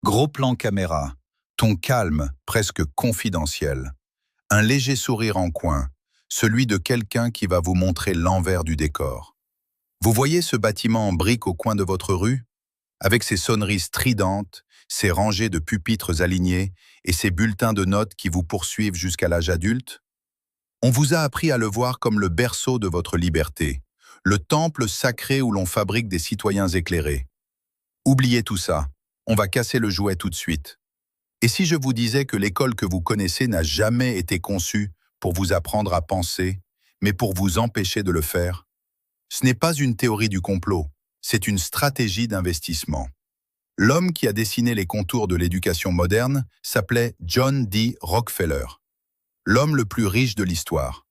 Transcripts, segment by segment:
Gros plan caméra, ton calme presque confidentiel. Un léger sourire en coin, celui de quelqu'un qui va vous montrer l'envers du décor. Vous voyez ce bâtiment en briques au coin de votre rue? Avec ses sonneries stridentes, ses rangées de pupitres alignés et ses bulletins de notes qui vous poursuivent jusqu'à l'âge adulte? On vous a appris à le voir comme le berceau de votre liberté, le temple sacré où l'on fabrique des citoyens éclairés. Oubliez tout ça, on va casser le jouet tout de suite. Et si je vous disais que l'école que vous connaissez n'a jamais été conçue pour vous apprendre à penser, mais pour vous empêcher de le faire? Ce n'est pas une théorie du complot, c'est une stratégie d'investissement. L'homme qui a dessiné les contours de l'éducation moderne s'appelait John D. Rockefeller, l'homme le plus riche de l'histoire.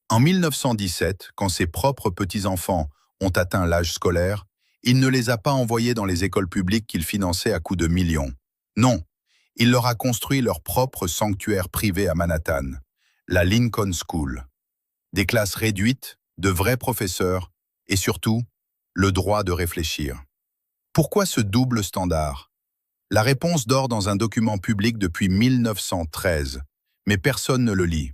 En 1917, quand ses propres petits-enfants ont atteint l'âge scolaire, il ne les a pas envoyés dans les écoles publiques qu'il finançait à coups de millions. Non, il leur a construit leur propre sanctuaire privé à Manhattan, la Lincoln School. Des classes réduites, de vrais professeurs et surtout, le droit de réfléchir. Pourquoi ce double standard? La réponse dort dans un document public depuis 1913, mais personne ne le lit.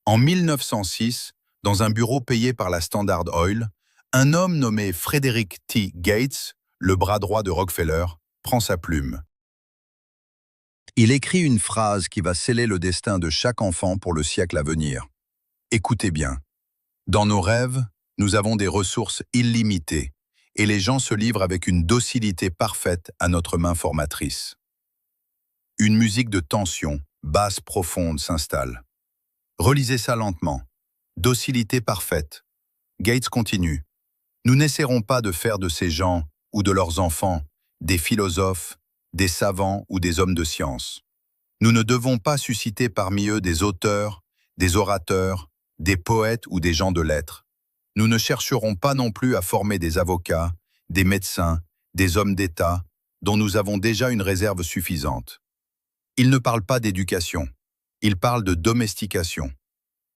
En 1906, dans un bureau payé par la Standard Oil, un homme nommé Frederick T. Gates, le bras droit de Rockefeller, prend sa plume. Il écrit une phrase qui va sceller le destin de chaque enfant pour le siècle à venir. Écoutez bien. Dans nos rêves, nous avons des ressources illimitées, et les gens se livrent avec une docilité parfaite à notre main formatrice. Une musique de tension, basse profonde, s'installe. Relisez ça lentement. Docilité parfaite. Gates continue. Nous n'essaierons pas de faire de ces gens, ou de leurs enfants, des philosophes, des savants ou des hommes de science. Nous ne devons pas susciter parmi eux des auteurs, des orateurs, des poètes ou des gens de lettres. Nous ne chercherons pas non plus à former des avocats, des médecins, des hommes d'État, dont nous avons déjà une réserve suffisante. Il ne parle pas d'éducation, il parle de domestication.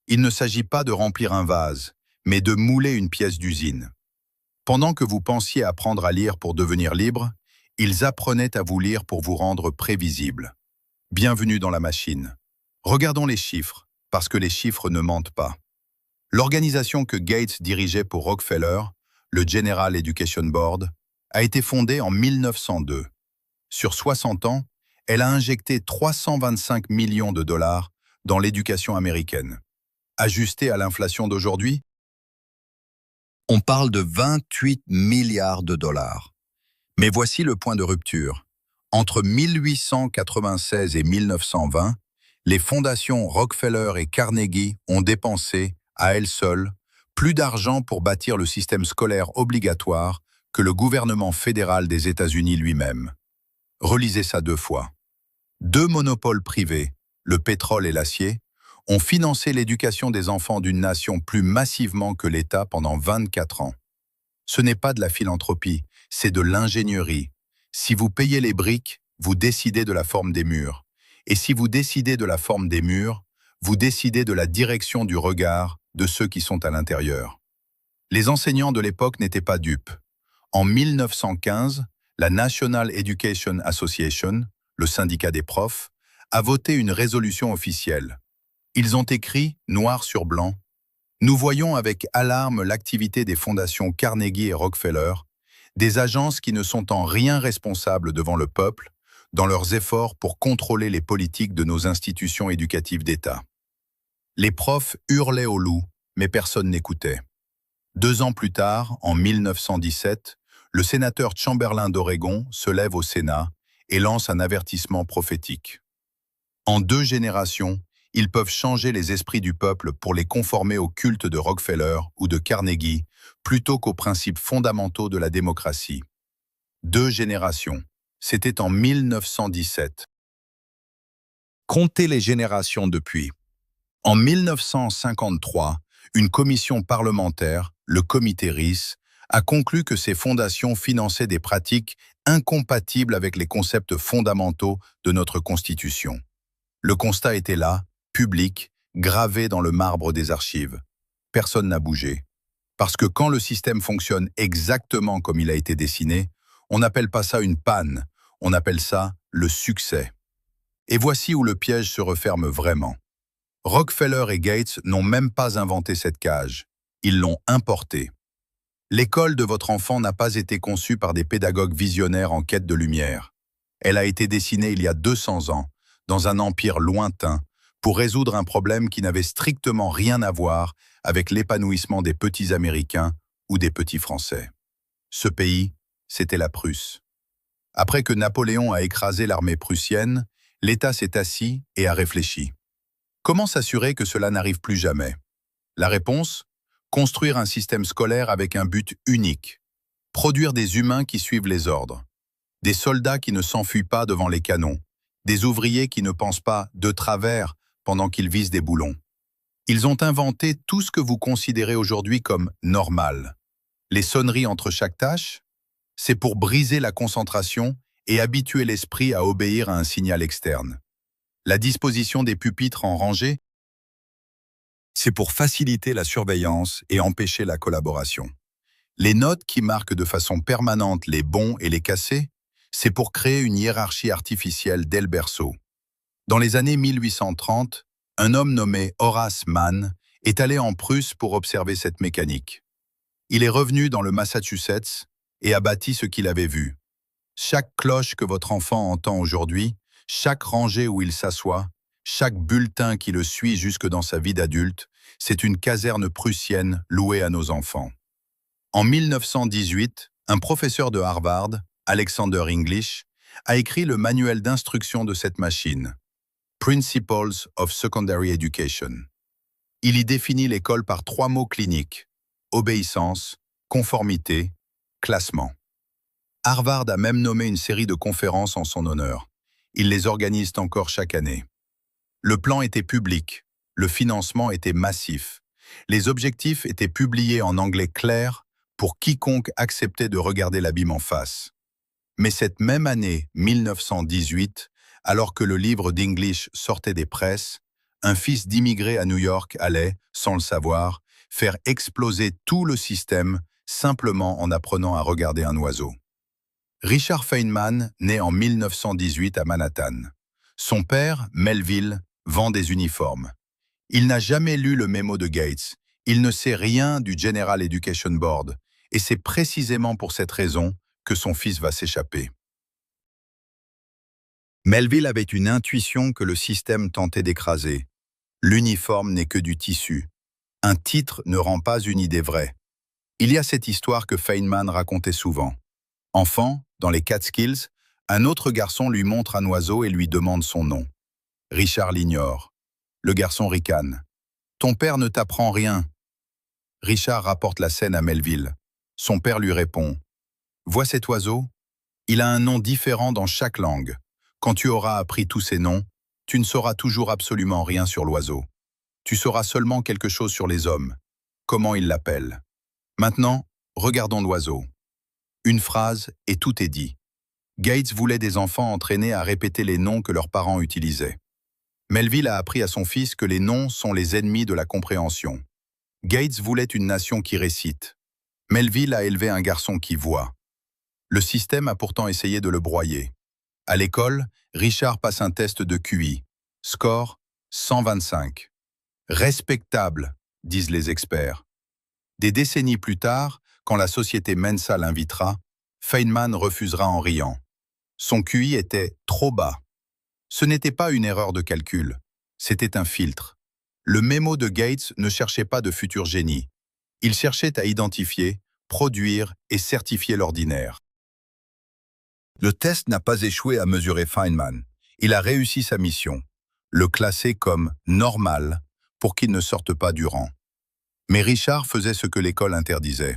Il ne s'agit pas de remplir un vase, mais de mouler une pièce d'usine. Pendant que vous pensiez apprendre à lire pour devenir libre, ils apprenaient à vous lire pour vous rendre prévisible. Bienvenue dans la machine. Regardons les chiffres, parce que les chiffres ne mentent pas. L'organisation que Gates dirigeait pour Rockefeller, le General Education Board, a été fondée en 1902. Sur 60 ans, elle a injecté 325 millions de dollars dans l'éducation américaine. Ajusté à l'inflation d'aujourd'hui, on parle de 28 milliards de dollars. Mais voici le point de rupture. Entre 1896 et 1920, les fondations Rockefeller et Carnegie ont dépensé, à elles seules, plus d'argent pour bâtir le système scolaire obligatoire que le gouvernement fédéral des États-Unis lui-même. Relisez ça 2 fois. 2 monopoles privés, le pétrole et l'acier, ont financé l'éducation des enfants d'une nation plus massivement que l'État pendant 24 ans. Ce n'est pas de la philanthropie, c'est de l'ingénierie. Si vous payez les briques, vous décidez de la forme des murs. Et si vous décidez de la forme des murs, vous décidez de la direction du regard de ceux qui sont à l'intérieur. Les enseignants de l'époque n'étaient pas dupes. En 1915, la National Education Association, le syndicat des profs, a voté une résolution officielle. Ils ont écrit, noir sur blanc, « Nous voyons avec alarme l'activité des fondations Carnegie et Rockefeller, des agences qui ne sont en rien responsables devant le peuple, dans leurs efforts pour contrôler les politiques de nos institutions éducatives d'État. » Les profs hurlaient au loup, mais personne n'écoutait. 2 ans plus tard, en 1917, le sénateur Chamberlain d'Oregon se lève au Sénat et lance un avertissement prophétique. En 2 générations, ils peuvent changer les esprits du peuple pour les conformer au culte de Rockefeller ou de Carnegie, plutôt qu'aux principes fondamentaux de la démocratie. 2 générations. C'était en 1917. Comptez les générations depuis. En 1953, une commission parlementaire, le comité Rees, a conclu que ces fondations finançaient des pratiques incompatibles avec les concepts fondamentaux de notre Constitution. Le constat était là, public, gravé dans le marbre des archives. Personne n'a bougé. Parce que quand le système fonctionne exactement comme il a été dessiné, on n'appelle pas ça une panne, on appelle ça le succès. Et voici où le piège se referme vraiment. Rockefeller et Gates n'ont même pas inventé cette cage, ils l'ont importée. L'école de votre enfant n'a pas été conçue par des pédagogues visionnaires en quête de lumière. Elle a été dessinée il y a 200 ans, dans un empire lointain, pour résoudre un problème qui n'avait strictement rien à voir avec l'épanouissement des petits Américains ou des petits Français. Ce pays, c'était la Prusse. Après que Napoléon a écrasé l'armée prussienne, l'État s'est assis et a réfléchi. Comment s'assurer que cela n'arrive plus jamais? La réponse? Construire un système scolaire avec un but unique. Produire des humains qui suivent les ordres. Des soldats qui ne s'enfuient pas devant les canons. Des ouvriers qui ne pensent pas de travers pendant qu'ils visent des boulons. Ils ont inventé tout ce que vous considérez aujourd'hui comme normal. Les sonneries entre chaque tâche, c'est pour briser la concentration et habituer l'esprit à obéir à un signal externe. La disposition des pupitres en rangée, c'est pour faciliter la surveillance et empêcher la collaboration. Les notes qui marquent de façon permanente les bons et les cassés, c'est pour créer une hiérarchie artificielle dès le berceau. Dans les années 1830, un homme nommé Horace Mann est allé en Prusse pour observer cette mécanique. Il est revenu dans le Massachusetts et a bâti ce qu'il avait vu. Chaque cloche que votre enfant entend aujourd'hui, chaque rangée où il s'assoit, chaque bulletin qui le suit jusque dans sa vie d'adulte, c'est une caserne prussienne louée à nos enfants. En 1918, un professeur de Harvard, Alexander English, a écrit le manuel d'instruction de cette machine, Principles of Secondary Education. Il y définit l'école par 3 mots cliniques, obéissance, conformité, classement. Harvard a même nommé une série de conférences en son honneur. Il les organise encore chaque année. Le plan était public, le financement était massif. Les objectifs étaient publiés en anglais clair pour quiconque acceptait de regarder l'abîme en face. Mais cette même année 1918, alors que le livre d'English sortait des presses, un fils d'immigré à New York allait, sans le savoir, faire exploser tout le système simplement en apprenant à regarder un oiseau. Richard Feynman naît en 1918 à Manhattan. Son père, Melville, vend des uniformes. Il n'a jamais lu le mémo de Gates. Il ne sait rien du General Education Board. Et c'est précisément pour cette raison que son fils va s'échapper. Melville avait une intuition que le système tentait d'écraser. L'uniforme n'est que du tissu. Un titre ne rend pas une idée vraie. Il y a cette histoire que Feynman racontait souvent. Enfant, dans les Catskills, un autre garçon lui montre un oiseau et lui demande son nom. Richard l'ignore. Le garçon ricane. « Ton père ne t'apprend rien. » Richard rapporte la scène à Melville. Son père lui répond « Vois cet oiseau? Il a un nom différent dans chaque langue. Quand tu auras appris tous ces noms, tu ne sauras toujours absolument rien sur l'oiseau. Tu sauras seulement quelque chose sur les hommes. Comment ils l'appellent. Maintenant, regardons l'oiseau. » Une phrase et tout est dit. Gates voulait des enfants entraînés à répéter les noms que leurs parents utilisaient. Melville a appris à son fils que les noms sont les ennemis de la compréhension. Gates voulait une nation qui récite. Melville a élevé un garçon qui voit. Le système a pourtant essayé de le broyer. À l'école, Richard passe un test de QI. Score 125. Respectable, disent les experts. Des décennies plus tard, quand la société Mensa l'invitera, Feynman refusera en riant. Son QI était trop bas. Ce n'était pas une erreur de calcul, c'était un filtre. Le mémo de Gates ne cherchait pas de futur génie. Il cherchait à identifier, produire et certifier l'ordinaire. Le test n'a pas échoué à mesurer Feynman. Il a réussi sa mission, le classer comme « normal » pour qu'il ne sorte pas du rang. Mais Richard faisait ce que l'école interdisait.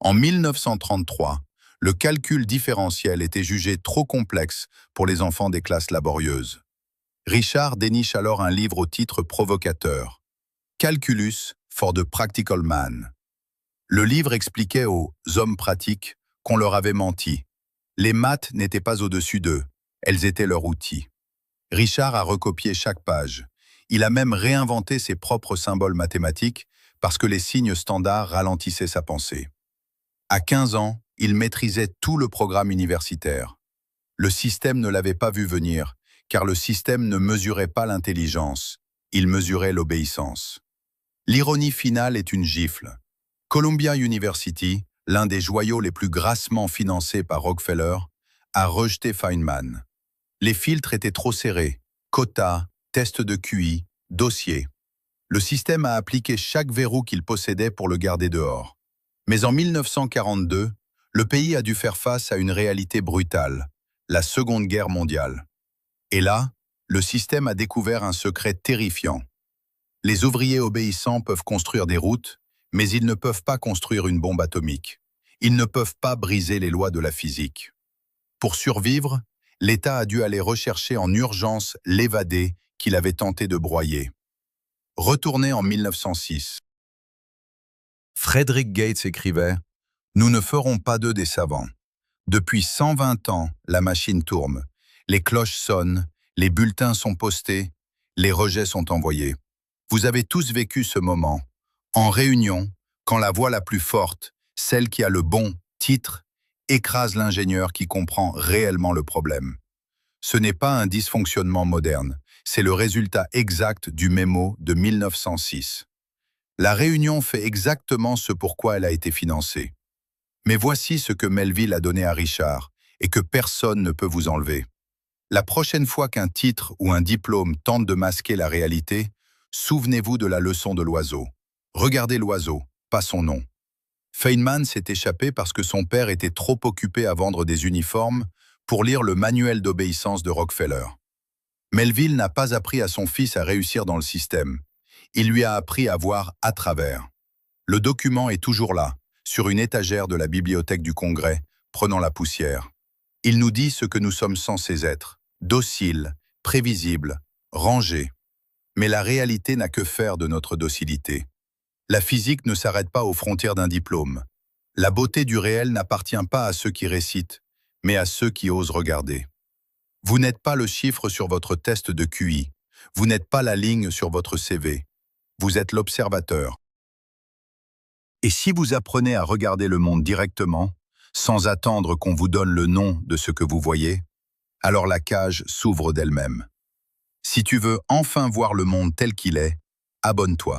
En 1933, le calcul différentiel était jugé trop complexe pour les enfants des classes laborieuses. Richard déniche alors un livre au titre provocateur, Calculus for the Practical Man. Le livre expliquait aux hommes pratiques qu'on leur avait menti. Les maths n'étaient pas au-dessus d'eux, elles étaient leur outil. Richard a recopié chaque page. Il a même réinventé ses propres symboles mathématiques parce que les signes standards ralentissaient sa pensée. À 15 ans, il maîtrisait tout le programme universitaire. Le système ne l'avait pas vu venir, car le système ne mesurait pas l'intelligence, il mesurait l'obéissance. L'ironie finale est une gifle. Columbia University, l'un des joyaux les plus grassement financés par Rockefeller, a rejeté Feynman. Les filtres étaient trop serrés, quotas, tests de QI, dossiers. Le système a appliqué chaque verrou qu'il possédait pour le garder dehors. Mais en 1942, le pays a dû faire face à une réalité brutale, la Seconde Guerre mondiale. Et là, le système a découvert un secret terrifiant. Les ouvriers obéissants peuvent construire des routes, mais ils ne peuvent pas construire une bombe atomique. Ils ne peuvent pas briser les lois de la physique. Pour survivre, l'État a dû aller rechercher en urgence l'évadé qu'il avait tenté de broyer. Retourné en 1906. Frederick Gates écrivait « Nous ne ferons pas d'eux des savants. Depuis 120 ans, la machine tourne. Les cloches sonnent, les bulletins sont postés, les rejets sont envoyés. Vous avez tous vécu ce moment. En réunion, quand la voix la plus forte, celle qui a le bon titre, écrase l'ingénieur qui comprend réellement le problème. Ce n'est pas un dysfonctionnement moderne, c'est le résultat exact du mémo de 1906. La réunion fait exactement ce pourquoi elle a été financée. Mais voici ce que Melville a donné à Richard et que personne ne peut vous enlever. La prochaine fois qu'un titre ou un diplôme tente de masquer la réalité, souvenez-vous de la leçon de l'oiseau. Regardez l'oiseau, pas son nom. Feynman s'est échappé parce que son père était trop occupé à vendre des uniformes pour lire le manuel d'obéissance de Rockefeller. Melville n'a pas appris à son fils à réussir dans le système. Il lui a appris à voir à travers. Le document est toujours là, sur une étagère de la bibliothèque du Congrès, prenant la poussière. Il nous dit ce que nous sommes censés être, dociles, prévisibles, rangés. Mais la réalité n'a que faire de notre docilité. La physique ne s'arrête pas aux frontières d'un diplôme. La beauté du réel n'appartient pas à ceux qui récitent, mais à ceux qui osent regarder. Vous n'êtes pas le chiffre sur votre test de QI. Vous n'êtes pas la ligne sur votre CV. Vous êtes l'observateur. Et si vous apprenez à regarder le monde directement, sans attendre qu'on vous donne le nom de ce que vous voyez, alors la cage s'ouvre d'elle-même. Si tu veux enfin voir le monde tel qu'il est, abonne-toi.